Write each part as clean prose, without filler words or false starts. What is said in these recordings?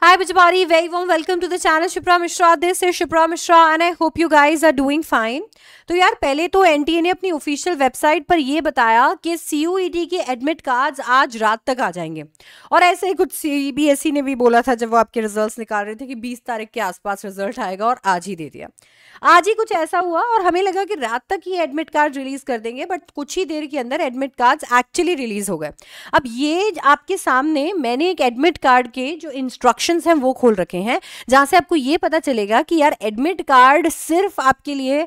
Hi Bijbari, very warm welcome to the channel Shipra Mishra. This is Shipra Mishra and I hope you guys are doing fine. तो यार पहले तो NTA ने अपनी official website पर ये बताया कि सीयूईटी के एडमिट कार्ड्स आज रात तक आ जाएंगे और ऐसे ही कुछ सीबीएसई ने भी बोला था जब वो आपके रिजल्ट्स निकाल रहे थे कि 20 तारीख के आसपास रिजल्ट आएगा और आज ही दे दिया। आज ही कुछ ऐसा हुआ और हमें लगा कि रात तक ये एडमिट कार्ड रिलीज कर देंगे, बट कुछ ही देर के अंदर एडमिट कार्ड्स एक्चुअली रिलीज हो गए। अब ये आपके सामने मैंने एक एडमिट कार्ड के जो इंस्ट्रक्शंस हैं वो खोल रखे हैं, जहां से आपको ये पता चलेगा कि यार एडमिट कार्ड सिर्फ आपके लिए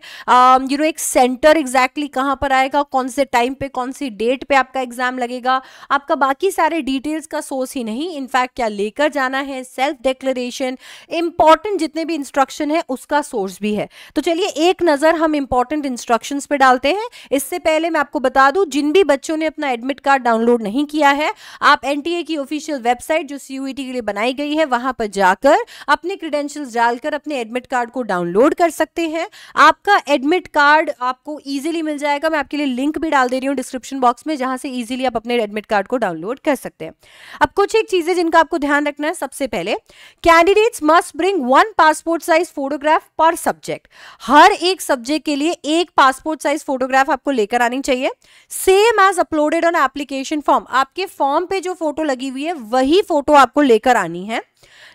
एक सेंटर एग्जैक्टली कहां पर आएगा, कौन से टाइम पे, कौन सी डेट पे आपका एग्जाम लगेगा, आपका बाकी सारे डिटेल्स का सोर्स ही नहीं, इनफैक्ट क्या लेकर जाना है, सेल्फ डिक्लेरेशन, इंपॉर्टेंट जितने भी इंस्ट्रक्शन है उसका सोर्स भी है। तो चलिए एक नजर हम इंपॉर्टेंट इंस्ट्रक्शंस पे डालते हैं। इससे पहले मैं आपको बता दूं, जिन भी बच्चों ने अपना एडमिट कार्ड डाउनलोड नहीं किया है, आप एनटीए की ऑफिशियल वेबसाइट जो सीयूईटी के लिए बनाई गई है वहां पर जाकर अपने क्रेडेंशियल्स डालकर अपने एडमिट कार्ड को डाउनलोड कर सकते हैं। आपका एडमिट कार्ड आपको इजीली मिल जाएगा। मैं आपके लिए लिंक भी डाल दे रही हूं डिस्क्रिप्शन बॉक्स में, जहां से इजीली आप अपने एडमिट कार्ड को डाउनलोड कर सकते हैं। अब कुछ एक चीजें जिनका आपको ध्यान रखना है। सबसे पहले, candidates must bring 1 passport size photograph पर सब्जेक्ट। हर एक सब्जेक्ट के लिए एक पासपोर्ट साइज फोटोग्राफ आपको लेकर आनी चाहिए, same as uploaded on application form. आपके फॉर्म पे जो फोटो लगी हुई है वही फोटो आपको लेकर आनी है।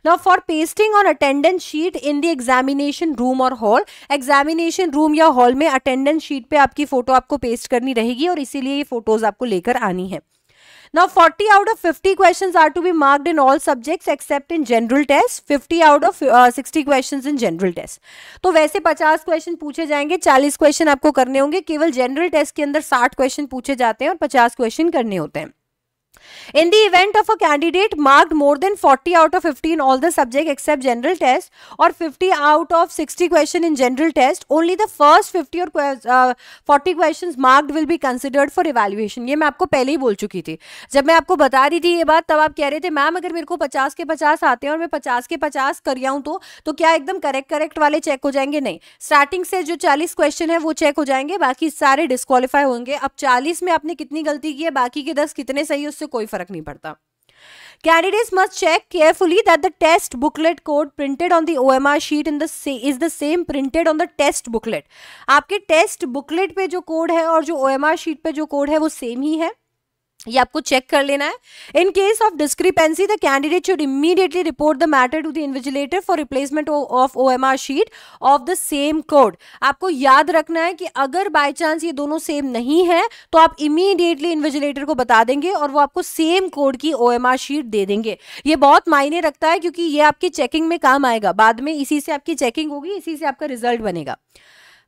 Now for pasting on attendance sheet in the examination room or hall, examination room या hall में attendance sheet पे आपकी फोटो आपको पेस्ट करनी रहेगी और इसीलिए ये फोटोज आपको लेकर आनी है। Now 40 out of 50 questions are to be marked in all subjects except in general test, 50 out of 60 questions in general test। तो वैसे 50 क्वेश्चन पूछे जाएंगे, 40 क्वेश्चन आपको करने होंगे। केवल जनरल टेस्ट के अंदर 60 क्वेश्चन पूछे जाते हैं और 50 क्वेश्चन करने होते हैं। In the event of a candidate marked more than 40 out of 50 in all the subject except general test or 50 out of 60 question in general test, only the first 50 or 40 questions marked will be considered for evaluation। ये मैं आपको पहले ही बोल चुकी थी। जब मैं आपको बता रही थी ये बात, तब आप कह रहे थे मैम अगर मेरे को 50 के 50 आते हैं और मैं 50 के 50 कर आऊं तो क्या एकदम करेक्ट वाले चेक हो जाएंगे? नहीं, स्टार्टिंग से जो 40 क्वेश्चन है वो चेक हो जाएंगे, बाकी सारे डिस्क्वालीफाई होंगे। अब 40 में आपने कितनी गलती की है, बाकी के 10 कितने सही, उससे कोई फर्क नहीं पड़ता। Candidates must check carefully that the test booklet code printed on the OMR sheet is the same printed on the test booklet। आपके टेस्ट बुकलेट पे जो कोड है और जो OMR शीट पे जो कोड है वो सेम ही है, ये आपको चेक कर लेना है। In case of discrepancy the candidate should immediately report the matter to the invigilator for replacement of OMR sheet of the same code. आपको याद रखना है कि अगर बाय चांस ये दोनों सेम नहीं है तो आप इमीडिएटली इन्विजिलेटर को बता देंगे और वो आपको सेम कोड की OMR शीट दे देंगे। ये बहुत मायने रखता है क्योंकि ये आपकी चेकिंग में काम आएगा। बाद में इसी से आपकी चेकिंग होगी, इसी से आपका रिजल्ट बनेगा।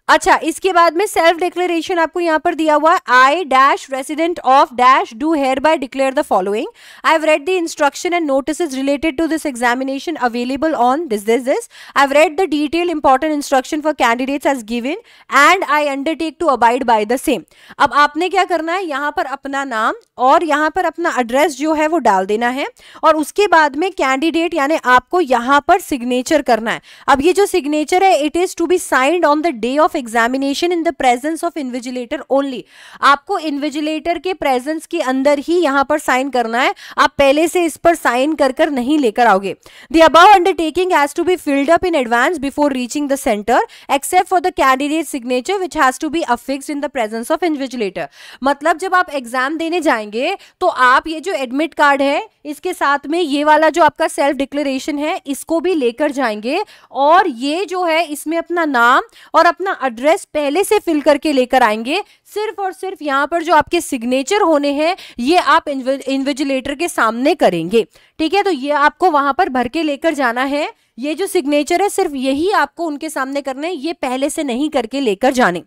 अच्छा, इसके बाद में सेल्फ डिक्लेरेशन आपको यहां पर दिया हुआ है। I dash resident of dash do hereby declare the following. I have read the instruction and notices related to this examination available on this. I have read the detail important instruction for candidates as given and I undertake to abide by the same. अब आपने क्या करना है, यहां पर अपना नाम और यहां पर अपना एड्रेस जो है वो डाल देना है और उसके बाद में कैंडिडेट यानी आपको यहां पर सिग्नेचर करना है। अब ये जो सिग्नेचर है, it is to be signed on the day of examination in the presence of invigilator only. आपको इन्विजिलेटर के प्रेजेंस के अंदर ही यहां पर साइन करना है, आप पहले से इस पर साइन कर नहीं लेकर आओगे। The above undertaking has to be filled up in advance before reaching the centre except for the candidate signature which has to be affixed in the presence of invigilator. मतलब जब आप एग्जाम देने जाएंगे तो आप ये जो एडमिट कार्ड है इसके साथ में ये वाला जो आपका सेल्फ डिक्लेरेशन है इसको भी लेकर जाएंगे और ये जो है इसमें अपना नाम और अपना एड्रेस पहले से फिल करके लेकर आएंगे। सिर्फ और सिर्फ यहां पर जो आपके सिग्नेचर होने हैं ये आप इन्विजिलेटर के सामने करेंगे, ठीक है? तो ये आपको वहां पर भर के लेकर जाना है। ये जो सिग्नेचर है सिर्फ यही आपको उनके सामने करने हैं, ये पहले से नहीं करके लेकर जाने।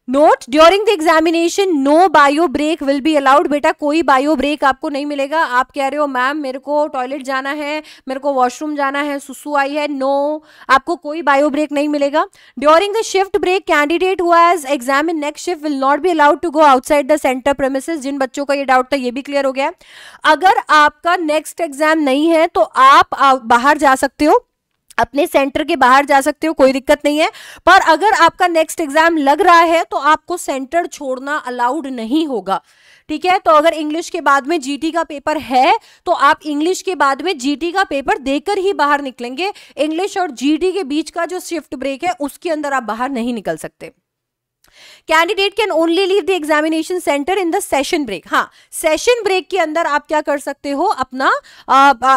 Note, during the examination no bio break will be allowed. बेटा कोई बायो ब्रेक आपको नहीं मिलेगा। आप कह रहे हो मैम मेरे को टॉयलेट जाना है, मेरे को वॉशरूम जाना है, सुसु आई है, नो, आपको कोई बायो ब्रेक नहीं मिलेगा। During the shift break candidate who has exam in next shift will not be allowed to go outside the centre premises. जिन बच्चों का ये डाउट था ये भी क्लियर हो गया। अगर आपका नेक्स्ट एग्जाम नहीं है तो आप बाहर जा सकते हो, अपने सेंटर के बाहर जा सकते हो, कोई दिक्कत नहीं है। पर अगर आपका नेक्स्ट एग्जाम लग रहा है तो आपको सेंटर छोड़ना अलाउड नहीं होगा, ठीक है। तो अगर इंग्लिश के बाद में जीटी का पेपर है तो आप इंग्लिश के बाद में जीटी का पेपर देकर ही बाहर निकलेंगे। इंग्लिश और जीटी के बीच का जो शिफ्ट ब्रेक है उसके अंदर आप बाहर नहीं निकल सकते। Candidate can only leave the examination centre in the session break. हाँ, सेशन ब्रेक के अंदर आप क्या कर सकते हो, अपना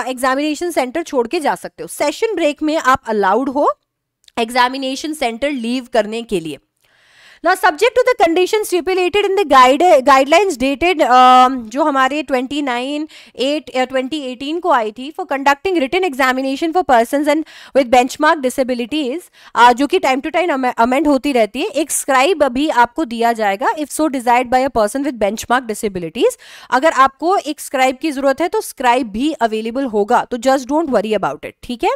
एग्जामिनेशन सेंटर छोड़ के जा सकते हो। सेशन ब्रेक में आप अलाउड हो एग्जामिनेशन सेंटर लीव करने के लिए। Now, subject to the conditions stipulated in the guidelines dated जो हमारे 29/8/2018 को आई थी for conducting written examination for persons and with benchmark disabilities, जो कि टाइम टू टाइम अमेंड होती रहती है। एक स्क्राइब अभी आपको दिया जाएगा if so desired by a person with benchmark disabilities. अगर आपको एक स्क्राइब की जरूरत है तो स्क्राइब भी अवेलेबल होगा, तो just don't worry about it, ठीक है।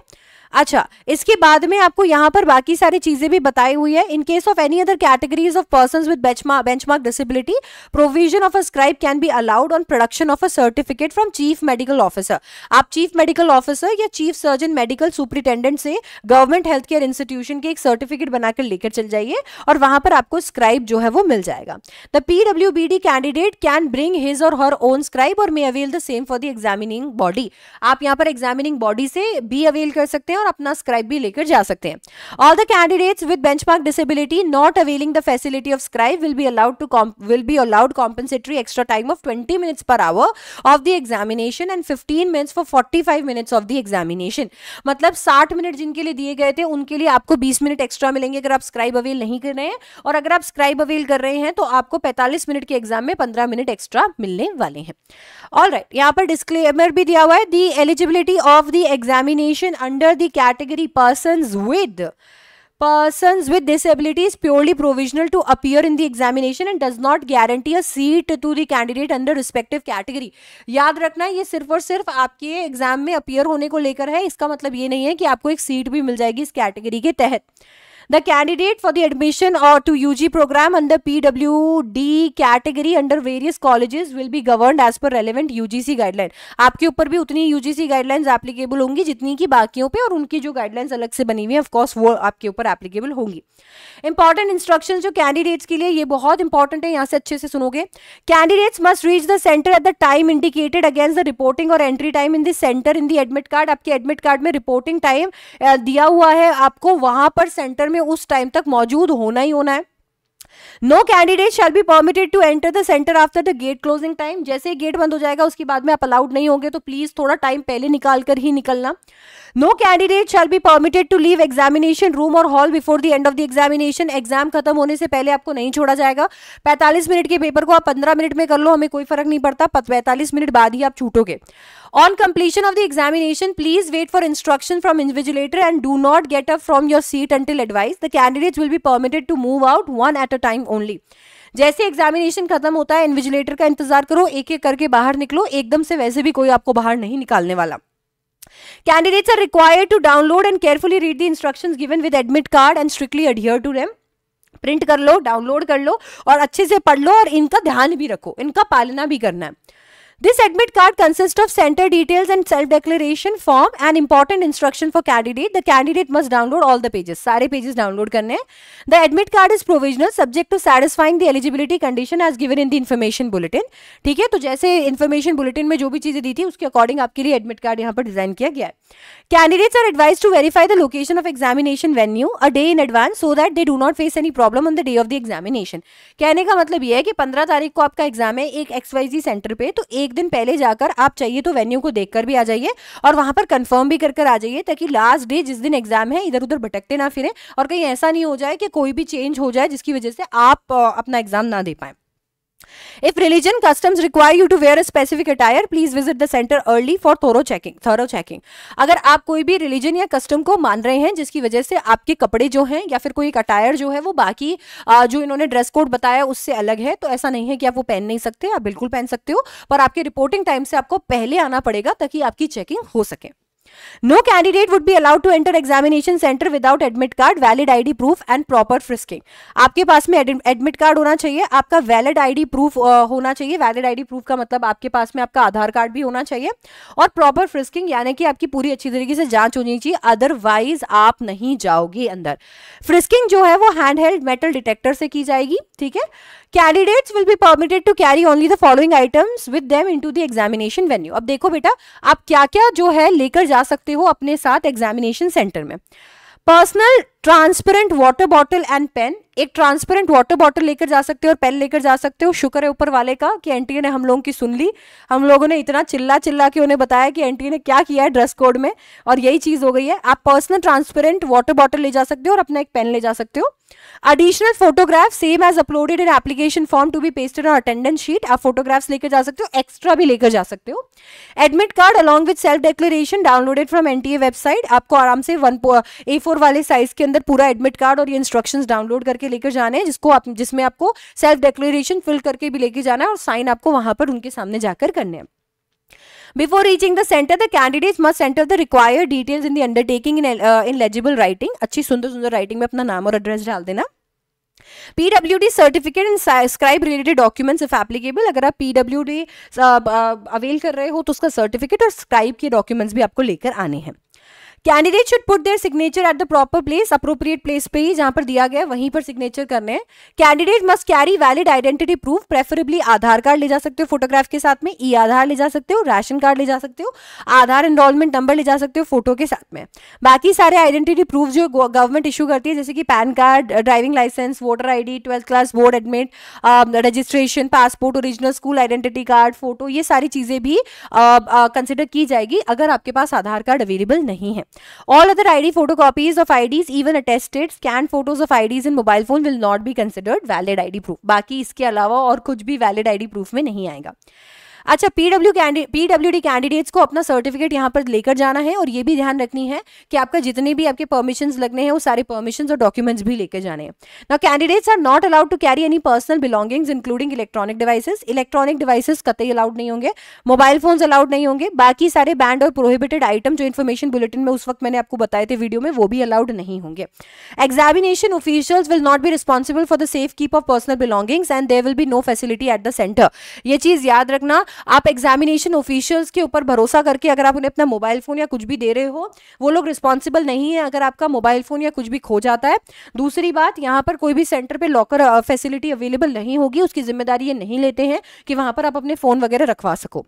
अच्छा, इसके बाद में आपको यहाँ पर बाकी सारी चीजें भी बताई हुई है। In case of any other categories of persons with benchmark disability, provision of a scribe can be allowed on production of a certificate from chief medical officer. आप चीफ मेडिकल ऑफिसर या चीफ सर्जन मेडिकल सुपरिटेंडेंट से government health care institution के एक certificate बनाकर लेकर चल जाइए और वहां पर आपको स्क्राइब जो है वो मिल जाएगा। The PWBD candidate can bring his or her own scribe or may avail the same for the examining body. आप यहाँ पर एग्जामिनिंग बॉडी से भी अवेल कर सकते हैं और अपना स्क्राइब भी लेकर जा सकते हैं। All the candidates with benchmark disability not availing the facility of scribe will be allowed compensatory extra time of 20 minutes per hour of the examination and 15 minutes for 45 minutes of the examination. मतलब 60 minute जिनके लिए दिए गए थे उनके लिए आपको 20 minute extra मिलेंगे अगर आप स्क्राइब अवेल नहीं कर रहे हैं, और अगर आप स्क्राइब अवेल कर रहे हैं तो आपको 45 मिनट के एग्जाम में 15 मिनट एक्स्ट्रा मिलने वाले हैं। ऑलराइट, यहाँ पर डिस्क्लेमर भी दिया हुआ है, the eligibility of the examination under the category persons with disability is purely provisional to appear in the examination and does not guarantee a seat to the candidate under respective category। याद रखना, ये सिर्फ और सिर्फ आपके exam में appear होने को लेकर है, इसका मतलब ये नहीं है कि आपको एक सीट भी मिल जाएगी इस कैटेगरी के तहत। The candidate for the admission or to UG program under PWD category under various colleges will be governed as per relevant UGC guideline। आपके ऊपर भी उतनी UGC guidelines एप्लीकेबल होंगी जितनी की बाकियों पे, और उनकी जो गाइडलाइंस अलग से बनी हुई है ऑफ कोर्स वो आपके ऊपर एप्लीकेबल होंगी। इंपॉर्टेंट इंस्ट्रक्शंस जो कैंडिडेट्स के लिए, ये बहुत इंपॉर्टेंट है, यहाँ से अच्छे से सुनोगे। Candidates must reach the centre at the time indicated against the reporting or entry time in the centre in the admit card. आपके एडमिट कार्ड में रिपोर्टिंग टाइम दिया हुआ है, आपको वहां पर सेंटर में उस टाइम तक मौजूद होना ही होना है। No candidate shall be permitted to enter the centre after the gate closing time. जैसे गेट बंद हो जाएगा उसके बाद में आप अलाउड नहीं होंगे, तो प्लीज थोड़ा टाइम पहले निकाल कर ही निकलना। No candidate shall be permitted to leave examination room or hall before the end of the examination. Exam खत्म होने से पहले आपको नहीं छोड़ा जाएगा। 45 मिनट के पेपर को आप 15 मिनट में कर लो, हमें कोई फर्क नहीं पड़ता, 45 मिनट बाद ही आप छूटोगे। On completion of the examination, please wait for instruction from invigilator and do not get up from your seat until advised. The candidates will be permitted to move out one at a time only. जैसे examination खत्म होता है invigilator का इंतजार करो, एक एक करके बाहर निकलो, एकदम से वैसे भी कोई आपको बाहर नहीं निकालने वाला। Candidates are required to download and carefully read the instructions given with admit card and strictly adhere to them. Print कर लो, डाउनलोड कर लो और अच्छे से पढ़ लो, और इनका ध्यान भी रखो, इनका पालना भी करना है। This admit card consists of center details and self-declaration form and important instruction for candidate. The candidate must download all the pages. सारे pages download करने हैं। The admit card is provisional, subject to satisfying the eligibility condition as given in the information bulletin. ठीक है, तो जैसे information bulletin में जो भी चीजें दी थी उसके अकॉर्डिंग आपके लिए admit card यहाँ पर डिजाइन किया गया है। Candidates are advised to verify the location of examination venue a day in advance so that they do not face any problem on the day of the examination. कहने का मतलब ये है कि 15 तारीख को आपका एग्जाम है एक XYZ सेंटर पे, तो एक दिन पहले जाकर आप चाहिए तो वेन्यू को देखकर भी आ जाइए और वहां पर कंफर्म भी कर आ जाइए, ताकि लास्ट डे जिस दिन एग्जाम है इधर उधर भटकते ना फिरें और कहीं ऐसा नहीं हो जाए कि कोई भी चेंज हो जाए जिसकी वजह से आप अपना एग्जाम ना दे पाए। If religion customs require you to wear a specific attire, please visit the center early for thorough checking. अगर आप कोई भी रिलीजन या कस्टम को मान रहे हैं जिसकी वजह से आपके कपड़े जो हैं या फिर कोई एक अटायर जो है वो बाकी जो इन्होंने ड्रेस कोड बताया उससे अलग है, तो ऐसा नहीं है कि आप वो पहन नहीं सकते, आप बिल्कुल पहन सकते हो, पर आपके रिपोर्टिंग टाइम से आपको पहले आना पड़ेगा ताकि आपकी चेकिंग हो सके। No candidate would be allowed to enter examination centre without admit card, valid ID proof and proper frisking. आपके पास में एडमिट कार्ड होना चाहिए, आपका वैलिड आईडी प्रूफ होना चाहिए। वैलिड आईडी प्रूफ का मतलब आपके पास में आपका आधार कार्ड भी होना चाहिए, और प्रॉपर फ्रिस्किंग यानी कि आपकी पूरी अच्छी तरीके से जांच होनी चाहिए, अदरवाइज आप नहीं जाओगे अंदर। फ्रिस्किंग जो है वो हैंड हेल्ड मेटल डिटेक्टर से की जाएगी, ठीक है। Candidates will be permitted to carry only the following items with them into the examination venue. अब देखो बेटा, आप क्या क्या जो है लेकर जा सकते हो अपने साथ एग्जामिनेशन सेंटर में। Personal transparent water bottle and pen, एक ट्रांसपेरेंट वाटर बॉटल लेकर जा सकते हो और पेन लेकर जा सकते हो। शुक्र है ऊपर वाले का कि एनटीए ने हम लोगों की सुन ली। हम लोगों ने इतना चिल्ला चिल्ला के उन्हें बताया कि एनटीए ने क्या किया है ड्रेस कोड में, और यही चीज हो गई है। आप पर्सनल ट्रांसपेरेंट वाटर बॉटल ले जा सकते हो और अपना एक पेन ले जा सकते हो। Additional photograph same as uploaded in application form to be pasted on attendance sheet. आप फोटोग्राफ्स लेकर जा सकते हो, एक्स्ट्रा भी लेकर जा सकते हो। Admit card along with self declaration downloaded from NTA website. आपको आराम से A4 वाले साइज के अंदर पूरा एडमिट कार्ड और ये इंस्ट्रक्शंस डाउनलोड करके लेकर जाने हैं, जिसमें आपको सेल्फ डिक्लेरेशन फिल करके भी लेके जाना है और साइन आपको वहां पर उनके सामने जाकर करने हैं। Before reaching the center, the candidates must enter the required details in the undertaking in legible writing. अच्छी सुंदर सुंदर राइटिंग में अपना नाम और एड्रेस डाल देना। PWD certificate and scribe related documents if applicable. अगर आप PWD अवेल कर रहे हो तो उसका सर्टिफिकेट और स्क्राइब के डॉक्यूमेंट्स भी आपको लेकर आने हैं। Candidate should put there signature at the proper place, appropriate place पे ही जहां पर दिया गया वहीं पर सिग्नेचर करने हैं। Candidate must carry valid identity proof, preferably Aadhaar card ले जा सकते हो फोटोग्राफ के साथ में, ई आधार ले जा सकते हो, राशन कार्ड ले जा सकते हो, आधार एनरोलमेंट नंबर ले जा सकते हो फोटो के साथ में। बाकी सारे आइडेंटिटी प्रूफ जो गवर्नमेंट इशू करती है, जैसे कि PAN card, driving licence, voter ID, 12th class board admit, registration, passport, original school identity card, photo, ये सारी चीजें भी कंसिडर की जाएगी अगर आपके पास आधार कार्ड अवेलेबल नहीं है। All other ID photocopies of IDs, even attested scanned photos of IDs in mobile phone will not be considered valid ID proof. बाकी इसके अलावा और कुछ भी valid ID proof में नहीं आएगा। अच्छा, PWD कैंडिडेट्स को अपना सर्टिफिकेट यहाँ पर लेकर जाना है, और ये भी ध्यान रखनी है कि आपका जितने भी आपके परमिशंस लगने हैं वो सारे परमिशंस और डॉक्यूमेंट्स भी लेकर जाने हैं। Now candidates are not allowed to carry any personal belongings including electronic devices. Electronic devices कतई अलाउड नहीं होंगे, मोबाइल फोन्स अलाउड नहीं होंगे। बाकी सारे बैंड और प्रोहिबिटेड आइटम जो इन्फॉर्मेशन बुलेटिन में उस वक्त मैंने आपको बताए थे वीडियो में, वो भी अलाउड नहीं होंगे। Examination officials will not be responsible for the safe keep of personal belongings and there will be no facility at the centre. ये चीज याद रखना, आप एग्जामिनेशन ऑफिशियल्स के ऊपर भरोसा करके अगर आप उन्हें अपना मोबाइल फोन या कुछ भी दे रहे हो, वो लोग रिस्पॉन्सिबल नहीं है अगर आपका मोबाइल फोन या कुछ भी खो जाता है। दूसरी बात, यहाँ पर कोई भी सेंटर पे लॉकर फैसिलिटी अवेलेबल नहीं होगी, उसकी जिम्मेदारी ये नहीं लेते हैं कि वहां पर आप अपने फोन वगैरह रखवा सको।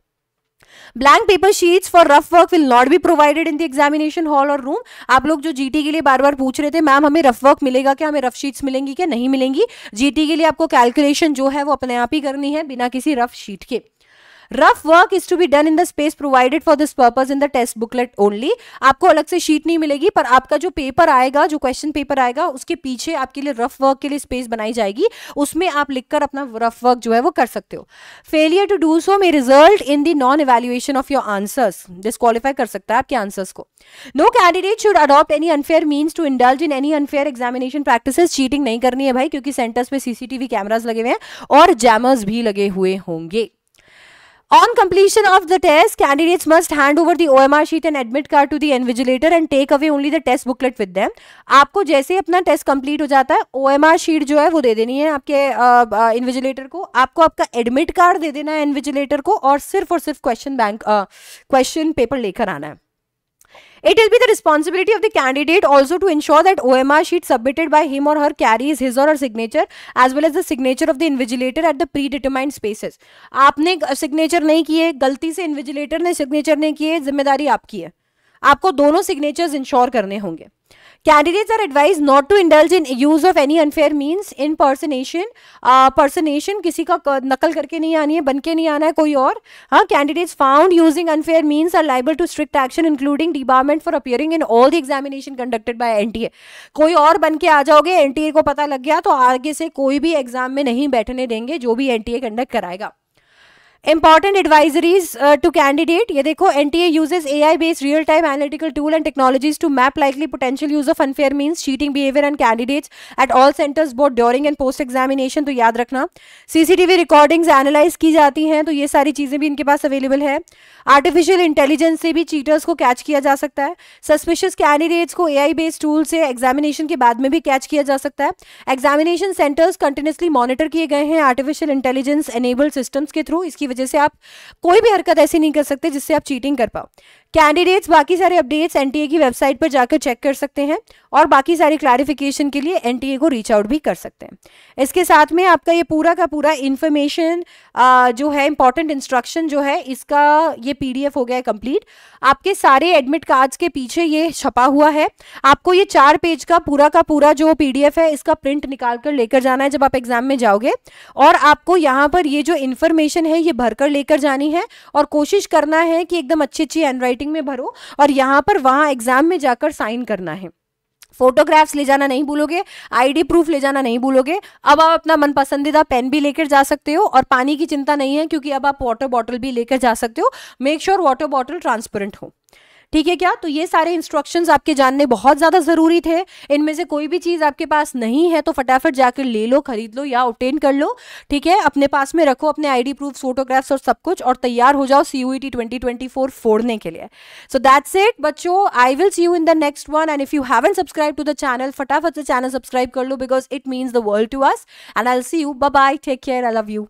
Blank paper sheets for rough work will not be provided in the examination hall or room. आप लोग जो GT के लिए बार बार पूछ रहे थे मैम हमें रफ वर्क मिलेगा क्या, हमें रफ शीट्स मिलेंगी क्या, नहीं मिलेंगी। GT के लिए आपको कैलकुलेशन जो है वो अपने आप ही करनी है बिना किसी रफ शीट के। Rough work is to be done in the space provided for this purpose in the test booklet only. आपको अलग से शीट नहीं मिलेगी, पर आपका जो पेपर आएगा, जो क्वेश्चन पेपर आएगा, उसके पीछे आपके लिए रफ वर्क के लिए स्पेस बनाई जाएगी, उसमें आप लिखकर अपना रफ वर्क जो है वो कर सकते हो। Failure to do so may result in the non evaluation of your answers. Disqualify कर सकता है आपके आंसर्स को। No candidate should adopt any unfair means to indulge in any unfair examination practices. Cheating नहीं करनी है भाई, क्योंकि सेंटर्स पे CCTV कैमरास लगे हुए हैं और जैमर्स भी लगे हुए होंगे। On completion of the test, candidates must hand over the OMR sheet and admit card to the invigilator and take away only the test booklet with them. आपको जैसे ही अपना टेस्ट कंप्लीट हो जाता है, OMR शीट जो है वो दे देनी है आपके इन्विजिलेटर को। आपको आपका एडमिट कार्ड दे देना है इन्विजिलेटर को, और सिर्फ क्वेश्चन पेपर लेकर आना है। It will be the responsibility of the candidate also to ensure that OMR sheet submitted by him or her carries his or her signature as well as the signature of the invigilator at the predetermined spaces. आपने signature नहीं किए, गलती से invigilator ने signature नहीं किए, जिम्मेदारी आपकी है। आपको दोनों सिग्नेचर्स इंश्योर करने होंगे। Candidates are advised not to indulge in use of any unfair means in personation किसी का नकल करके नहीं आनी है, बन के नहीं आना है कोई और। हाँ, candidates found using unfair means are liable to strict action including debarment for appearing in all the examination conducted by NTA. कोई और बन के आ जाओगे, NTA को पता लग गया तो आगे से कोई भी एग्जाम में नहीं बैठने देंगे जो भी NTA कंडक्ट कराएगा। इंपॉर्टेंट एडवाइजरीज टू कैंडिडेट, ये देखो, NTA uses AI based real time analytical tool and technologies to map likely potential use of unfair means cheating behaviour and candidates at all centres both during and post examination. तो याद रखना, CCTV recordings analyse की जाती हैं, तो ये सारी चीजें भी इनके पास अवेलेबल है। आर्टिफिशियल इंटेलिजेंस से भी चीटर्स को कैच किया जा सकता है। सस्पिशियस कैंडिडेट्स को एआई बेस्ड टूल से एग्जामिनेशन के बाद में भी कैच किया जा सकता है। एग्जामिनेशन सेंटर्स कंटिन्यूसली मॉनिटर किए गए हैं आर्टिफिशियल इंटेलिजेंस एनेबल्ड सिस्टम्स के थ्रू, इसकी वजह से आप कोई भी हरकत ऐसी नहीं कर सकते जिससे आप चीटिंग कर पाओ। कैंडिडेट्स बाकी सारे अपडेट्स एनटीए की वेबसाइट पर जाकर चेक कर सकते हैं और बाकी सारी क्लैरिफिकेशन के लिए एनटीए को रीच आउट भी कर सकते हैं। इसके साथ में आपका ये पूरा का पूरा इंफॉर्मेशन जो है, इंपॉर्टेंट इंस्ट्रक्शन जो है, इसका ये पीडीएफ हो गया है कंप्लीट। आपके सारे एडमिट कार्ड्स के पीछे ये छपा हुआ है। आपको ये 4 पेज का पूरा जो पीडीएफ है, इसका प्रिंट निकाल कर लेकर जाना है जब आप एग्जाम में जाओगे, और आपको यहाँ पर ये जो इन्फॉर्मेशन है ये भरकर लेकर जानी है, और कोशिश करना है कि एकदम अच्छी हैंडराइटिंग में भरो और यहाँ पर वहां एग्जाम में जाकर साइन करना है। फोटोग्राफ्स ले जाना नहीं भूलोगे, आईडी प्रूफ ले जाना नहीं भूलोगे। अब आप अपना मन पसंदीदा पेन भी लेकर जा सकते हो, और पानी की चिंता नहीं है क्योंकि अब आप वाटर बॉटल भी लेकर जा सकते हो। Make sure water bottle transparent हो, ठीक है क्या? तो ये सारे इंस्ट्रक्शंस आपके जानने बहुत ज्यादा जरूरी थे। इनमें से कोई भी चीज आपके पास नहीं है तो फटाफट जाकर ले लो, खरीद लो या ऑब्टेन कर लो, ठीक है? अपने पास में रखो अपने आईडी प्रूफ, फोटोग्राफ्स और सब कुछ, और तैयार हो जाओ CUET 2024 फोड़ने के लिए। सो दैट्स इट बच्चों, I will see you in the next one, and if you haven't subscribe to the channel, फटाफट से चैनल सब्सक्राइब कर लो because it means the world to us, and I will see you. Bye bye, take care, I love you.